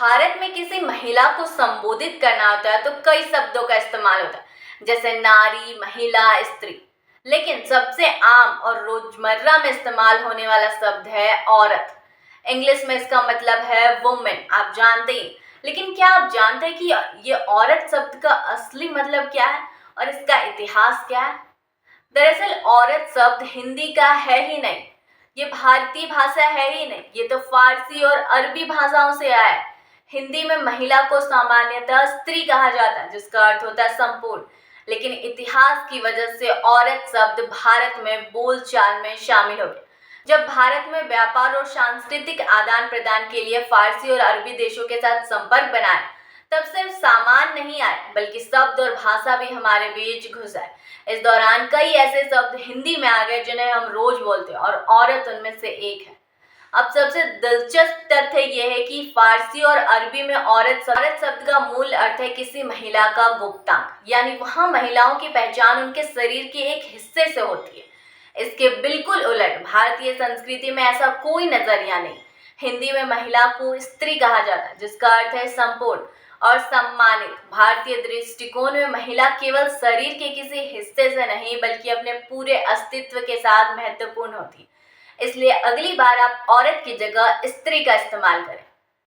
भारत में किसी महिला को संबोधित करना होता है तो कई शब्दों का इस्तेमाल होता है, जैसे नारी, महिला, स्त्री। लेकिन सबसे आम और रोजमर्रा में इस्तेमाल होने वाला शब्द है औरत। इंग्लिश में इसका मतलब है वुमेन, आप जानते ही। लेकिन क्या आप जानते हैं कि ये औरत शब्द का असली मतलब क्या है और इसका इतिहास क्या है? दरअसल औरत शब्द हिंदी का है ही नहीं, ये भारतीय भाषा है ही नहीं, ये तो फारसी और अरबी भाषाओं से आया है। हिंदी में महिला को सामान्यतः स्त्री कहा जाता है, जिसका अर्थ होता है संपूर्ण। लेकिन इतिहास की वजह से औरत शब्द भारत में बोलचाल में शामिल हो गया। जब भारत में व्यापार और सांस्कृतिक आदान प्रदान के लिए फारसी और अरबी देशों के साथ संपर्क बनाए, तब सिर्फ सामान नहीं आए बल्कि शब्द और भाषा भी हमारे बीच घुस आए। इस दौरान कई ऐसे शब्द हिंदी में आ गए जिन्हें हम रोज बोलते हैं और औरत उनमें से एक है। अब सबसे दिलचस्प तथ्य यह है कि फारसी और अरबी में औरत शब्द का मूल अर्थ है किसी महिला का गुप्तांग, यानी वहाँ महिलाओं की पहचान उनके शरीर के एक हिस्से से होती है। इसके बिल्कुल उलट भारतीय संस्कृति में ऐसा कोई नजरिया नहीं। हिंदी में महिला को स्त्री कहा जाता है, जिसका अर्थ है संपूर्ण और सम्मानित। भारतीय दृष्टिकोण में महिला केवल शरीर के किसी हिस्से से नहीं बल्कि अपने पूरे अस्तित्व के साथ महत्वपूर्ण होती है। इसलिए अगली बार आप औरत की जगह स्त्री का इस्तेमाल करें।